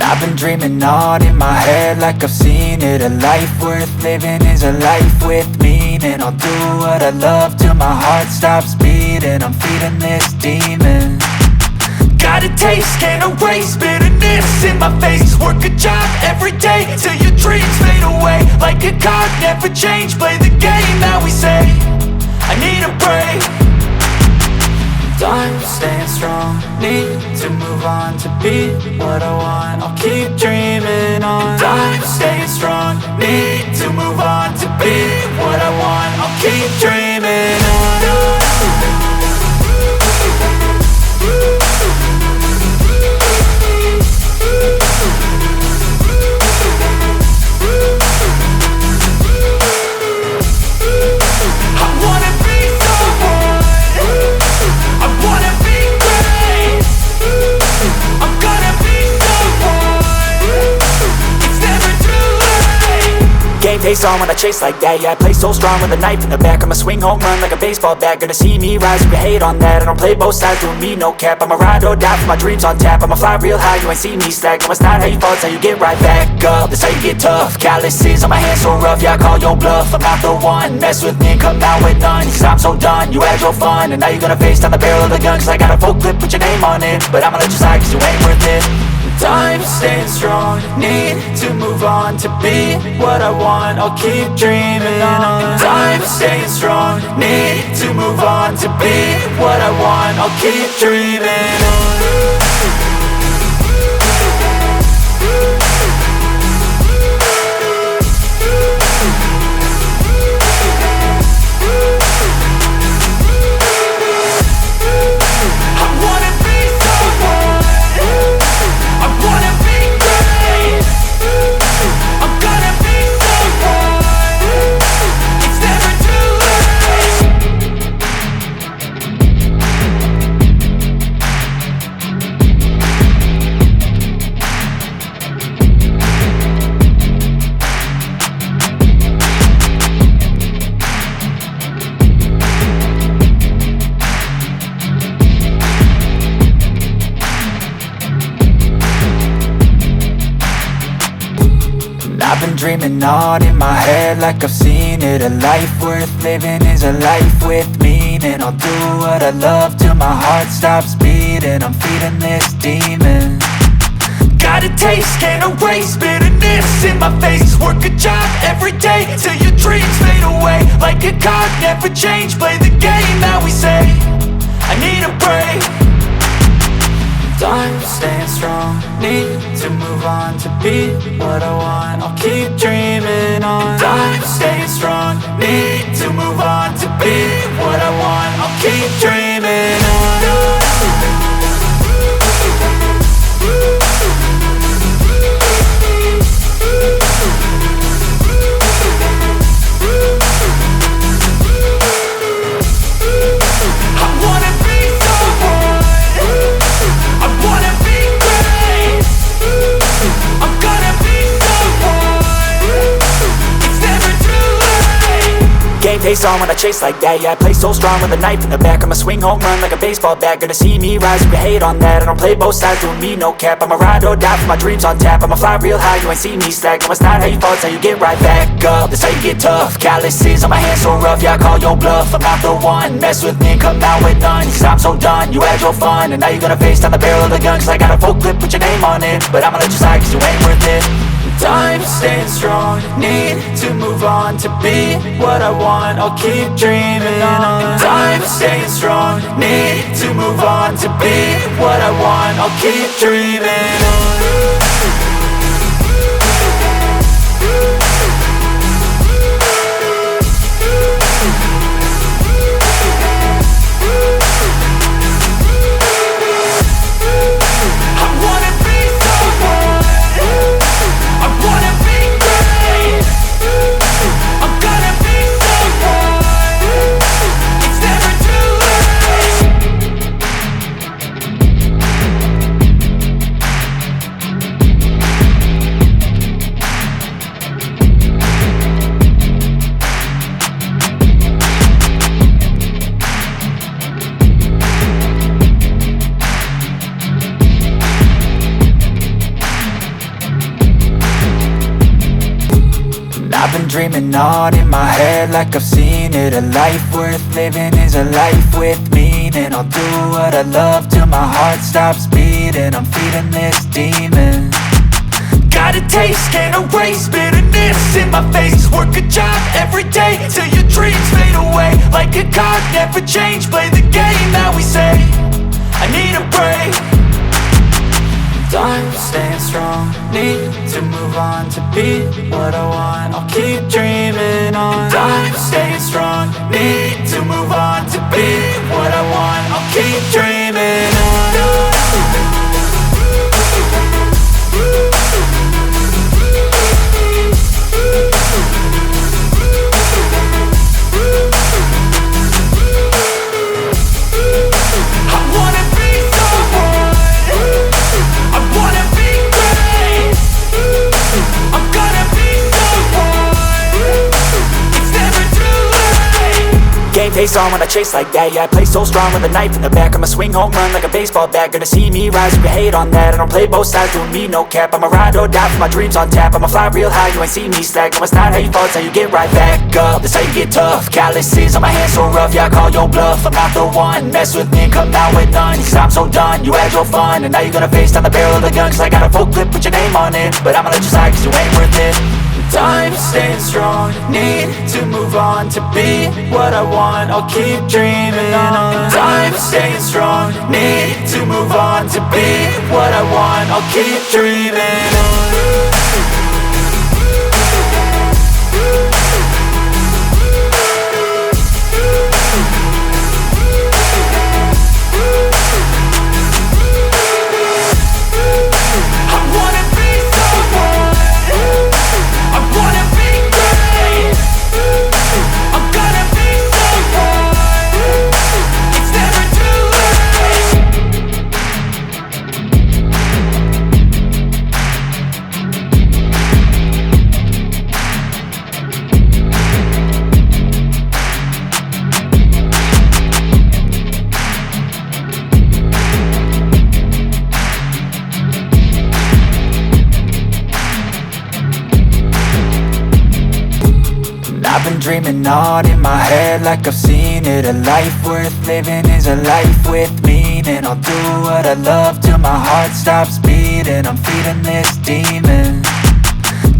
I've been dreaming on in my head like I've seen it. A life worth living is a life with meaning. I'll do what I love till my heart stops beating. I'm feeding this demon. Got a taste, can't erase bitterness in my face. Work a job every day till your dreams fade away. Like a card, never change, play the game that we say. I need a break. Time staying strong, need to move on to be what I want. I'll keep dreaming on. Time staying strong, need to move on to be what I want. I'll keep dreaming on. Face on when I chase like that. Yeah, I play so strong with a knife in the back. I'ma swing home run like a baseball bat. Gonna see me rise, you can hate on that. I don't play both sides, doing me no cap. I'ma ride or die for my dreams on tap. I'ma fly real high, you ain't see me slack. No, it's not how you fall, it's how you get right back up. That's how you get tough. Calluses on my hands so rough, yeah, I call your bluff. I'm not the one, mess with me and come out with none. Cause I'm so done, you had your fun. And now you're gonna face down the barrel of the gun. Cause I got a full clip, put your name on it. But I'ma let you slide cause you ain't worth it. Time staying strong, need to move on to be what I want. I'll keep dreaming on. Time staying strong, need to move on to be what I want. I'll keep dreaming on. I've been dreaming on in my head like I've seen it. A life worth living is a life with meaning. I'll do what I love till my heart stops beating. I'm feeding this demon. Got a taste, can't erase bitterness in my face. Work a job every day till your dreams fade away. Like a card, never change, play the game that we say. I need a break. Time staying strong, need to move on to be what I want. I'll keep dreaming on. Time staying strong, need to move on to be what I want. I'll keep dreaming on. Face on when I chase like that. Yeah, I play so strong with a knife in the back. I'ma swing home run like a baseball bat. Gonna see me rise, you can hate on that. I don't play both sides, doing me no cap. I'ma ride or die for my dreams on tap. I'ma fly real high, you ain't see me slack. No, it's not how you fall, it's how you get right back up. That's how you get tough. Calluses on my hands so rough, yeah, I call your bluff. I'm not the one, mess with me and come out with none. Cause I'm so done, you had your fun. And now you're gonna face down the barrel of the gun. Cause I got a full clip, put your name on it. But I'ma let you slide cause you ain't worth it. Time staying strong, need to move on to be what I want. I'll keep dreaming on. Time staying strong, need to move on to be what I want. I'll keep dreaming on. dreaming on in my head like I've seen it. A life worth living is a life with meaning. I'll do what I love till my heart stops beating. I'm feeding this demon. Got a taste, can't erase bitterness in my face. Work a job every day till your dreams fade away. Like a card, never change, play the game that we say. I need a break. I'm staying strong, need to move on to be what I want. I'll keep dreaming on. I'm staying strong, need to move on to be what I want. I'll keep dreaming on. Face on when I chase like that. Yeah, I play so strong with a knife in the back. I'ma swing home run like a baseball bat. Gonna see me rise, you can hate on that. I don't play both sides, doing me no cap. I'ma ride or die for my dreams on tap. I'ma fly real high, you ain't see me slack. No, it's not how you fall, it's how you get right back up. That's how you get tough. Calluses on my hands so rough, yeah, I call your bluff. I'm not the one, mess with me and come out with none. Cause I'm so done, you had your fun. And now you're gonna face down the barrel of the gun. Cause I got a full clip, put your name on it. But I'ma let you slide cause you ain't worth it. I'm staying strong, need to move on to be what I want. I'll keep dreaming on. I'm staying strong, need to move on to be what I want. I'll keep dreaming on. I've been dreaming on in my head like I've seen it. A life worth living is a life with meaning. I'll do what I love till my heart stops beating. I'm feeding this demon.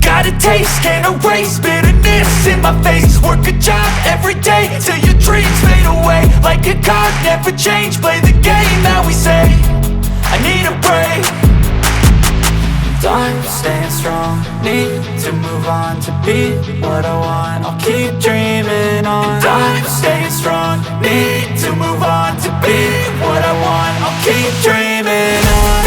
Got a taste, can't erase bitterness in my face. Work a job every day till your dreams fade away. Like a card, never change, play the game that we say. I need a break. I'm staying strong, need to move on to be what I want. I'll keep dreaming on. I'm staying strong, need to move on to be what I want. I'll keep dreaming on.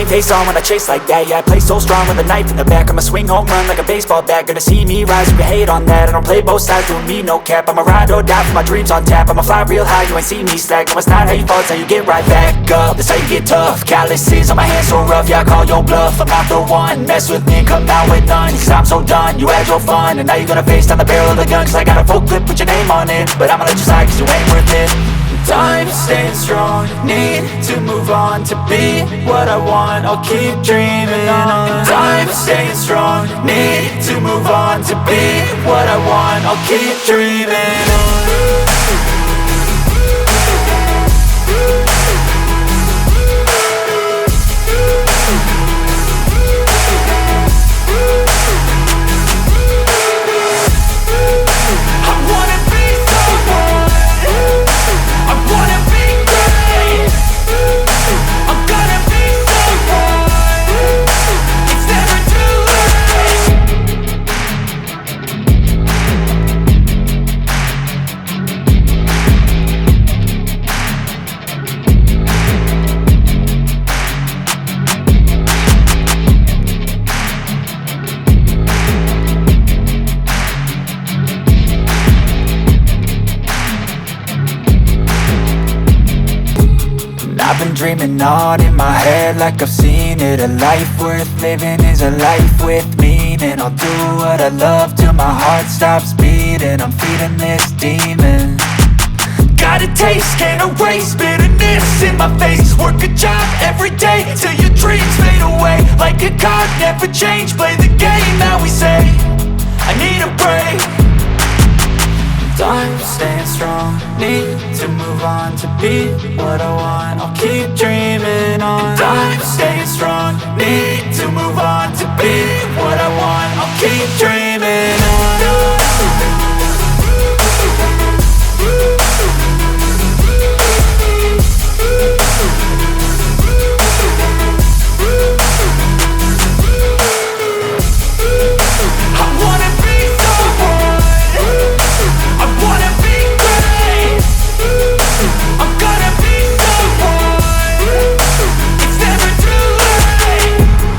Face on when I chase like that. Yeah, I play so strong with a knife in the back. I'ma swing home run like a baseball bat. Gonna see me rise, you can hate on that. I don't play both sides, doing me no cap. I'ma ride or die for my dreams on tap. I'ma fly real high, you ain't see me slack. No, it's not how you fall, it's how you get right back up. That's how you get tough. Calluses on my hands so rough, yeah, I call your bluff. I'm not the one, mess with me and come out with none. Cause I'm so done, you had your fun. And now you're gonna face down the barrel of the gun. Cause I got a full clip, put your name on it. But I'ma let you slide cause you ain't worth it. I'm staying strong, need to move on to be what I want. I'll keep dreaming on. I'm staying strong, need to move on to be what I want. I'll keep dreaming on. dreaming on in my head like I've seen it. A life worth living is a life with meaning. I'll do what I love till my heart stops beating. I'm feeding this demon. Got a taste, can't erase bitterness in my face. Work a job every day till your dreams fade away. Like a card, never change, play the game that we say. I need a break. I'm staying strong, need to move on to be what I want. I'll keep dreaming on. I'm staying strong, need to move on to be what I want. I'll keep dreaming on.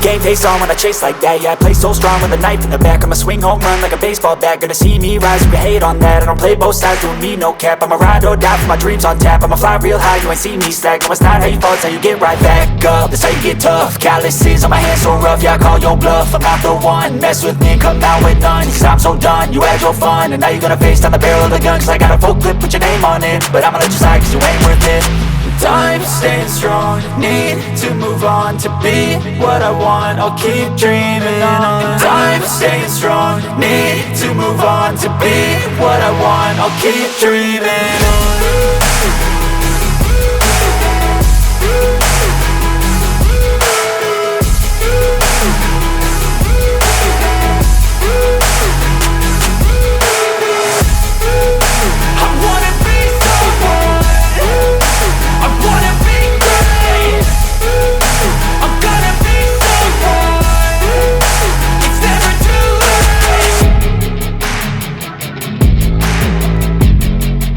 Game face on when I chase like that. Yeah, I play so strong with a knife in the back. I'ma swing home run like a baseball bat. Gonna see me rise, you can hate on that. I don't play both sides, doing me no cap. I'ma ride or die for my dreams on tap. I'ma fly real high, you ain't see me slack. No, it's not how you fall, it's how you get right back up. That's how you get tough. Calluses on my hands so rough, yeah, I call your bluff. I'm not the one, mess with me and come out with none. Cause I'm so done, you had your fun. And now you're gonna face down the barrel of the gun. Cause I got a full clip, put your name on it. But I'ma let you slide cause you ain't worth it. I'm staying strong, need to move on to be what I want. I'll keep dreaming on. I'm staying strong, need to move on to be what I want. I'll keep dreaming on.